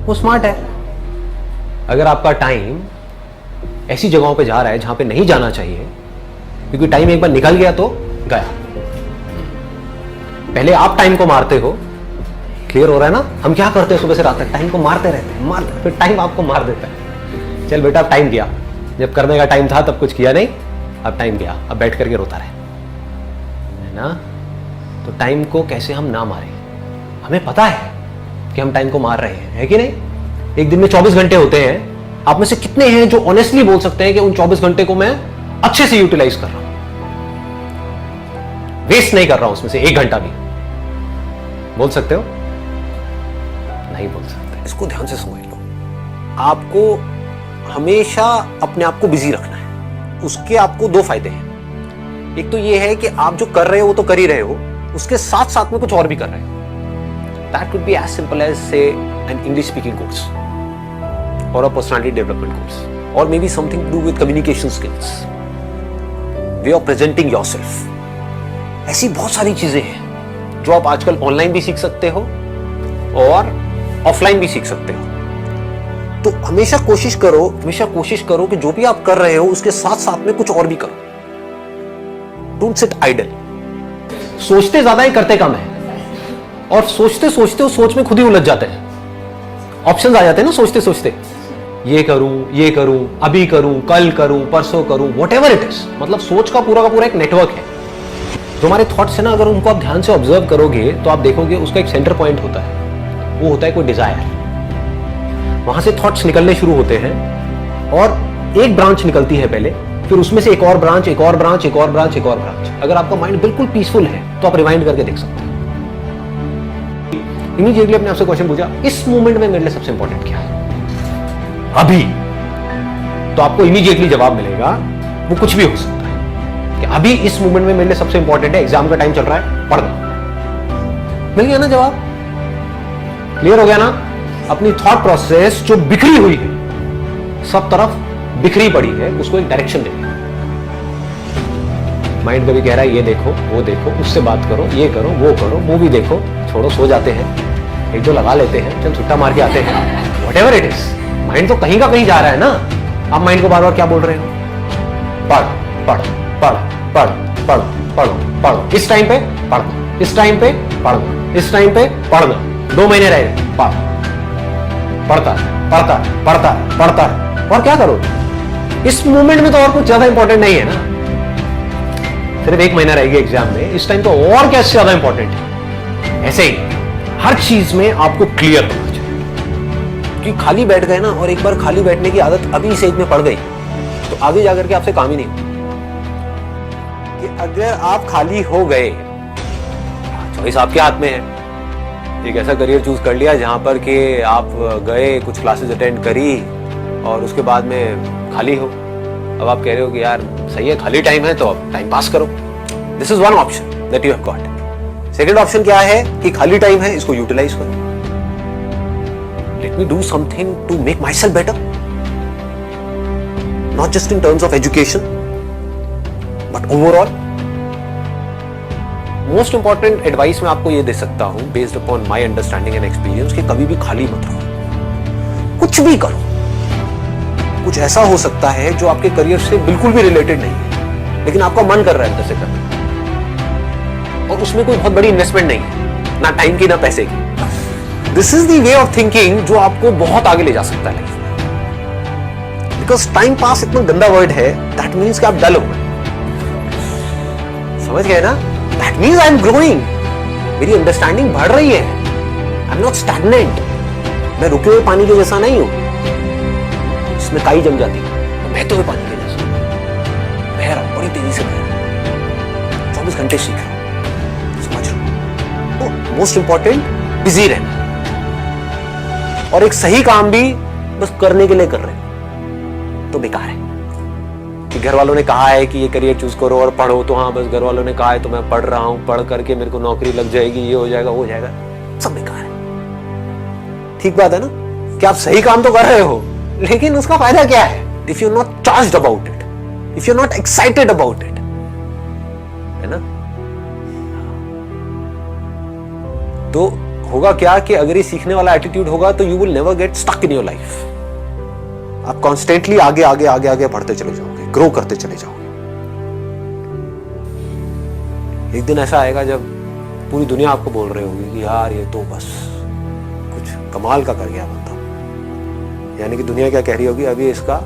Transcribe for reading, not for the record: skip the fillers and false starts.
वो स्मार्ट है। अगर आपका टाइम ऐसी जगहों पे जा रहा है जहां पे नहीं जाना चाहिए, क्योंकि टाइम एक बार निकल गया तो गया। पहले आप टाइम को मारते हो, क्लियर हो रहा है ना? हम क्या करते हैं सुबह से रात तक? टाइम को मारते रहते हैं, मारते, फिर टाइम आपको मार देता है। चल बेटा, अब टाइम गया, जब करने का टाइम था तब कुछ किया नहीं, अब टाइम गया, अब बैठ करके रोता रहे, है ना? तो टाइम को कैसे हम ना मारें? हमें पता है कि हम टाइम को मार रहे हैं, है कि नहीं? एक दिन में 24 घंटे होते हैं। आप में से कितने हैं जो ऑनेस्टली बोल सकते हैं कि उन 24 घंटे को मैं अच्छे से यूटिलाइज कर रहा हूं, वेस्ट नहीं कर रहा हूं उसमें से 1 घंटा भी? बोल सकते हो? नहीं बोल सकते। इसको ध्यान से समझ लो। आपको हमेशा अपने आप को बिजी रखना है। उसके आपको 2 फायदे हैं। एक तो यह है कि आप जो कर रहे हो वो तो कर ही रहे हो, उसके साथ साथ में कुछ और भी कर रहे हो। That could be as simple as say an English speaking course or a personality development course or maybe something to do with communication skills, way of presenting yourself. ऐसी बहुत सारी चीजें हैं जो आप आजकल ऑनलाइन भी सीख सकते हो और ऑफलाइन भी सीख सकते हो। तो हमेशा कोशिश करो कि जो भी आप कर रहे हो उसके साथ साथ में कुछ और भी करो। Don't sit idle. सोचते ज्यादा है, करते कम है। और सोचते सोचते उस सोच में खुद ही उलझ जाते हैं। ऑप्शंस आ जाते हैं ना सोचते सोचते, ये करूं, अभी करूं, कल करूं, परसों करूं, व्हाटएवर इट इज। मतलब सोच का पूरा एक नेटवर्क है। जो हमारे थॉट्स है ना, अगर उनको आप ध्यान से ऑब्जर्व करोगे तो आप देखोगे उसका एक सेंटर पॉइंट होता है। वो होता है कोई डिजायर। वहां से थॉट्स निकलने शुरू होते हैं और एक ब्रांच निकलती है पहले, फिर उसमें से एक और ब्रांच, एक और ब्रांच, एक और ब्रांच, एक और ब्रांच। अगर आपका माइंड बिल्कुल पीसफुल है तो आप रिवाइंड करके देख सकते हैं। इमीडिएटली अपने आपसे क्वेश्चन पूछा, इस मोमेंट में मेरे लिए सबसे इंपॉर्टेंट क्या है अभी? तो आपको इमीडिएटली जवाब मिलेगा, वो कुछ भी हो सकता है, कि अभी इस मोमेंट में मेरे लिए सबसे इंपॉर्टेंट है, एग्जाम का टाइम चल रहा है, पढ़ना। मिल गया ना जवाब? क्लियर हो गया ना? अपनी थॉट प्रोसेस जो बिखरी हुई है, सब तरफ बिखरी पड़ी है, उसको एक डायरेक्शन देना। माइंड कभी कह रहा है ये देखो, वो देखो, उससे बात करो, ये करो, वो भी देखो, छोड़ो, सो जाते हैं, 1-2 लगा लेते हैं, चल छुट्टा मार के आते हैं, व्हाटएवर इट इज। माइंड तो कहीं का कहीं जा रहा है ना। आप माइंड को बार बार क्या बोल रहे हो? पढ़ पढ़ पढ़ पढ़ पढ़ पढ़ो पढ़ो, इस टाइम पे पढ़ना, इस टाइम पे पढ़ना, इस टाइम पे पढ़ना। 2 महीने रहे, पढ़, पढ़ता पढ़ता पढ़ता पढ़ता, और क्या करो? इस मोमेंट में तो और कुछ ज्यादा इंपॉर्टेंट नहीं है ना। सिर्फ 1 महीना रहेगी एग्जाम में, इस टाइम तो और क्या ज्यादा इंपॉर्टेंट है। ऐसे ही हर चीज में आपको क्लियर होना चाहिए। कि खाली बैठ गए ना, और एक बार खाली बैठने की आदत अभी इस एज में पड़ गई तो आगे जाकर के आपसे काम ही नहीं होगा। कि अगर आप खाली हो गए, चॉइस आपके हाथ में है। एक ऐसा करियर चूज कर लिया जहां पर कि आप गए, कुछ क्लासेस अटेंड करी और उसके बाद में खाली हो। अब आप कह रहे हो कि यार सही है, खाली टाइम है तो अब टाइम पास करो। This is one option that you have got. Second option क्या है कि खाली टाइम है, इसको यूटिलाइज करो। Let me do something to make myself better, not just in terms of education but overall. Most important advice मैं आपको ये दे सकता हूं based upon my understanding and experience कि कभी भी खाली मत रहो, कुछ भी करो। कुछ ऐसा हो सकता है जो आपके करियर से बिल्कुल भी रिलेटेड नहीं है, लेकिन आपका मन कर रहा है अंदर से करने, और उसमें कोई बहुत बड़ी इन्वेस्टमेंट नहीं है, ना टाइम की ना पैसे की। This is the way of thinking जो आपको बहुत आगे ले जा सकता है लाइफ में। बिकॉज टाइम पास इतना गंदा वर्ड है, दैट मीन्स कि आप डल हो गए। समझ गए ना? That means I am growing, मेरी अंडरस्टैंडिंग बढ़ रही है। आई एम नॉट स्टैग्नेंट, मैं रुके हुए पानी के जैसा नहीं हूं, इसमें काई जम जाती है, बहते हुए पानी के जैसा बह रहा हूं, बड़ी तेजी से बह रहा हूं, 24 घंटे सीख रहा हूं, समझ रहा हूं। तो मोस्ट इंपॉर्टेंट बिजी रहना, और एक सही काम भी बस करने के लिए कर रहे हो तो बेकार है। कि घर वालों ने कहा है कि ये करियर चूज करो और पढ़ो, तो हाँ बस घर वालों ने कहा है तो मैं पढ़ रहा हूं, पढ़ करके मेरे को नौकरी लग जाएगी, ये हो जाएगा, वो हो जाएगा, सब बेकार है। ठीक बात है ना कि आप सही काम तो कर रहे हो, लेकिन उसका फायदा क्या है if you not charged about it, if you not excited about it, है ना? तो होगा क्या कि अगर ये सीखने वाला एटीट्यूड होगा तो you will never get stuck in your life. आप कॉन्स्टेंटली आगे आगे आगे आगे बढ़ते चले जाओगे, ग्रो करते चले जाओगे। एक दिन ऐसा आएगा जब पूरी दुनिया आपको बोल रही होगी कि यार ये तो बस कुछ कमाल का कर गया बंदा, यानी कि दुनिया क्या कह रही होगी, अभी इसका